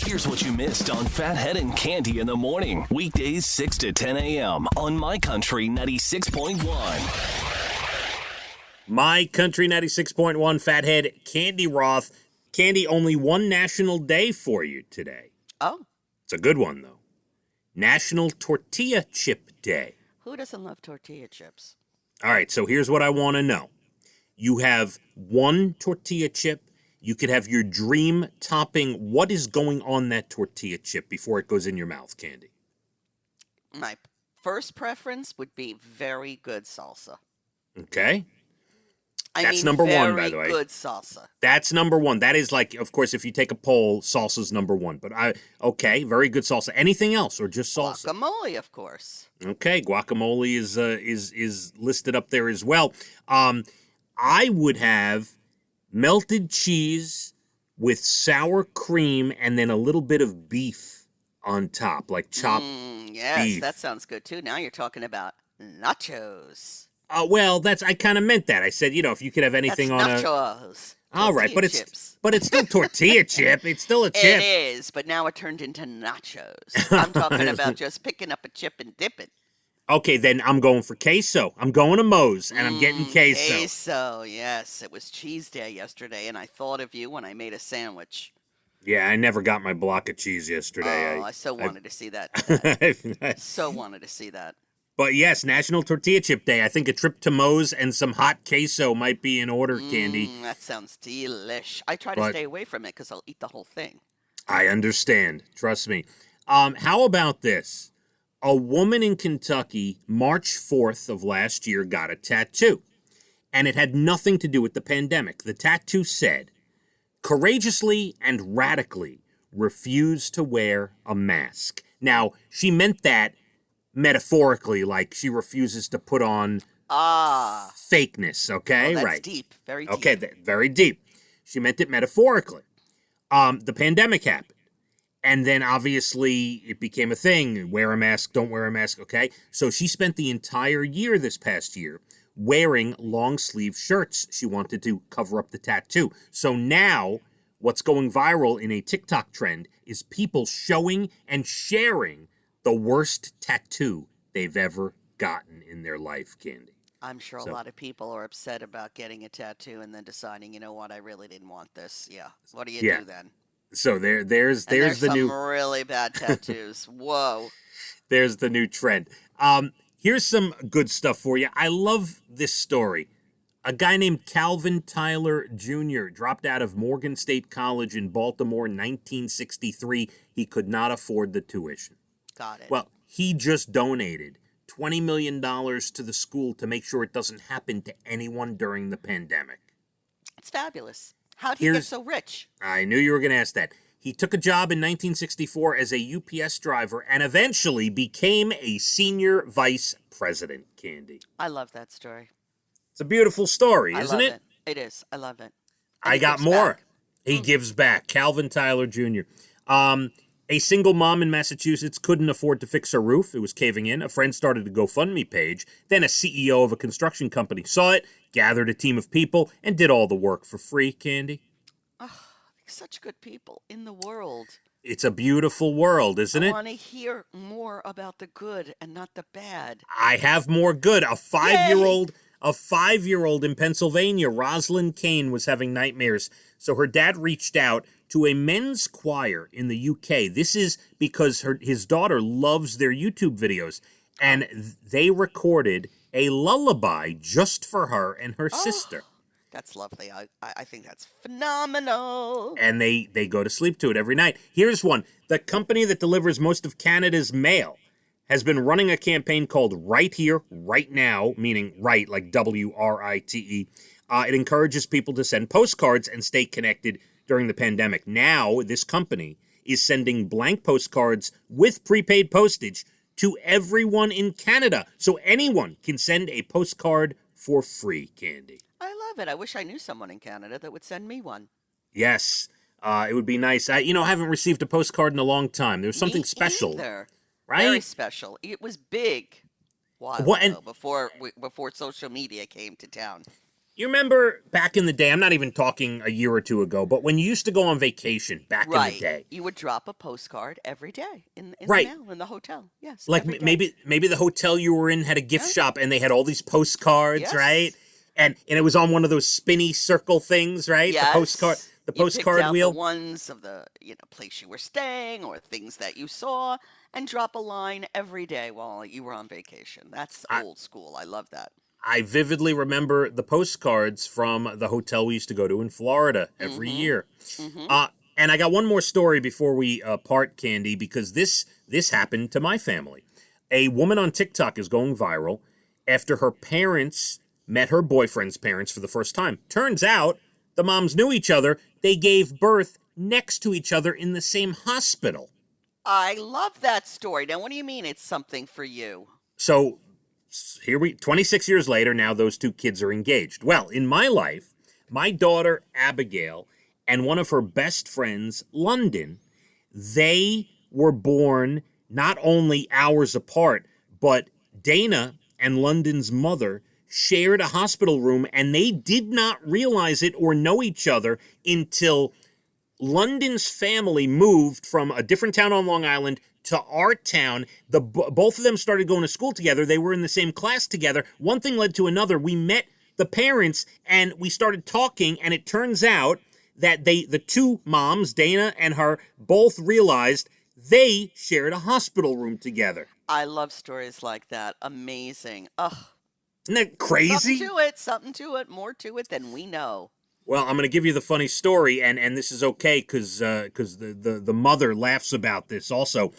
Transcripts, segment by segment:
Here's what you missed on Phathead and Cande in the morning. Weekdays 6 to 10 a.m. on My Country 96.1. My Country 96.1, Phathead, Cande Roth. Cande, only one national day for you today. Oh. It's a good one, though. National Tortilla Chip Day. Who doesn't love tortilla chips? All right, so here's what I want to know. You have one tortilla chip. You could have your dream topping. What is going on that tortilla chip before it goes in your mouth, Cande? My first preference would be very good salsa. Okay. That's number one, by the way. Very good salsa. That's number one. That is like, of course, if you take a poll, salsa's number one. But okay, very good salsa. Anything else or just salsa? Guacamole, of course. Okay, guacamole is listed up there as well. I would have melted cheese with sour cream and then a little bit of beef on top, like chopped Yes, beef. that sounds good too. Now you're talking about nachos. Well, I kind of meant that. I said, if you could have anything That's on nachos. All right, but chips. it's still tortilla chip. It's still a chip. It is, but now it turned into nachos. I'm talking about just picking up a chip and dipping. Okay, then I'm going for queso. I'm going to Moe's, and I'm getting queso. Queso, yes. It was cheese day yesterday, and I thought of you when I made a sandwich. Yeah, I never got my block of cheese yesterday. Oh, I so wanted to see that. So wanted to see that. But yes, National Tortilla Chip Day. I think a trip to Moe's and some hot queso might be in order, Cande. That sounds delish. I try to stay away from it because I'll eat the whole thing. I understand. Trust me. How about this? A woman in Kentucky, March 4th of last year, got a tattoo. And it had nothing to do with the pandemic. The tattoo said, courageously and radically refuse to wear a mask. Now, she meant that metaphorically, like she refuses to put on fakeness, okay? That's right. Deep, very deep. Okay, very deep. She meant it metaphorically. The pandemic happened. And then obviously it became a thing. Wear a mask, don't wear a mask, okay? So she spent the entire year this past year wearing long sleeve shirts. She wanted to cover up the tattoo. So now what's going viral in a TikTok trend is people showing and sharing the worst tattoo they've ever gotten in their life, Cande. I'm sure a lot of people are upset about getting a tattoo and then deciding, you know what, I really didn't want this. Yeah. What do you do then? So there's the some new really bad tattoos. Whoa. There's the new trend. Here's some good stuff for you. I love this story. A guy named Calvin Tyler Jr. dropped out of Morgan State College in Baltimore in 1963. He could not afford the tuition. Got it. Well, he just donated $20 million to the school to make sure it doesn't happen to anyone during the pandemic. It's fabulous. How did he get so rich? I knew you were going to ask that. He took a job in 1964 as a UPS driver and eventually became a senior vice president, Cande. I love that story. It's a beautiful story, isn't it? It is. I love it. And I got more. Back. He gives back. Calvin Tyler Jr. A single mom in Massachusetts couldn't afford to fix her roof. It was caving in. A friend started a GoFundMe page. Then a CEO of a construction company saw it, gathered a team of people, and did all the work for free, Cande. Oh, such good people in the world. It's a beautiful world, isn't it? I want to hear more about the good and not the bad. I have more good. A five-year-old in Pennsylvania, Rosalind Kane, was having nightmares. So her dad reached out to a men's choir in the UK. This is because his daughter loves their YouTube videos. And they recorded a lullaby just for her and her sister. That's lovely. I think that's phenomenal. And they go to sleep to it every night. Here's one. The company that delivers most of Canada's mail has been running a campaign called Right Here, Right Now, meaning right, like WRITE. It encourages people to send postcards and stay connected during the pandemic. Now, this company is sending blank postcards with prepaid postage to everyone in Canada. So anyone can send a postcard for free, Cande. I love it. I wish I knew someone in Canada that would send me one. Yes, it would be nice. I haven't received a postcard in a long time. There was something special. Either. Right? Very special. It was big. While ago, before social media came to town. You remember back in the day, I'm not even talking a year or two ago, but when you used to go on vacation back in the day. You would drop a postcard every day in Right. the mail, in the hotel. Yes. Like every day. maybe the hotel you were in had a gift shop and they had all these postcards, Yes. right? And it was on one of those spinny circle things, right? Yes. The postcard you picked wheel. out the ones of the place you were staying or things that you saw, and drop a line every day while you were on vacation. That's old school. I love that. I vividly remember the postcards from the hotel we used to go to in Florida every year. And I got one more story before we part, Candy, because this happened to my family. A woman on TikTok is going viral after her parents met her boyfriend's parents for the first time. Turns out the moms knew each other. They gave birth next to each other in the same hospital. I love that story. Now, what do you mean it's something for you? So 26 years later, now those two kids are engaged. Well, in my life, my daughter Abigail and one of her best friends, London, they were born not only hours apart, but Dana and London's mother shared a hospital room, and they did not realize it or know each other until London's family moved from a different town on Long Island to our town. Both of them started going to school together. They were in the same class together. One thing led to another. We met the parents and we started talking, and it turns out that the two moms, Dana and her, both realized they shared a hospital room together. I love stories like that. Amazing. Ugh. Isn't that crazy? Something to it, more to it than we know. Well, I'm going to give you the funny story, and this is okay because the mother laughs about this also.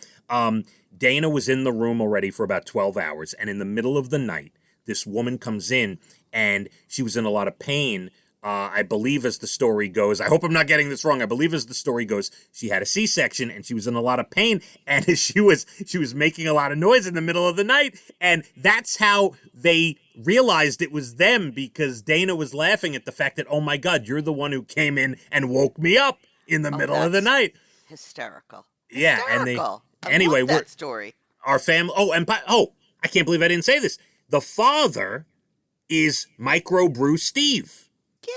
Dana was in the room already for about 12 hours, and in the middle of the night, this woman comes in, and she was in a lot of pain. I believe as the story goes, I hope I'm not getting this wrong, I believe as the story goes, she had a C-section, and she was in a lot of pain, and she was making a lot of noise in the middle of the night, and that's how they realized it was them, because Dana was laughing at the fact that, oh my God, you're the one who came in and woke me up in the middle of the night. Hysterical. Yeah, Hysterical. and anyway, love that story. Our family. I can't believe I didn't say this. The father is Microbrew Steve.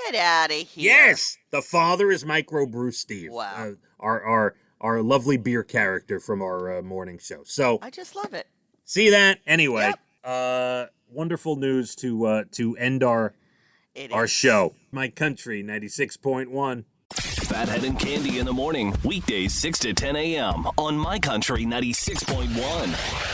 Get out of here. Yes, the father is Microbrew Steve. Wow. Our lovely beer character from our morning show. So I just love it. See that? Anyway, Yep. Wonderful news to end our show. My Country 96.1. Phathead and Cande in the morning, weekdays 6 to 10 a.m. on My Country 96.1.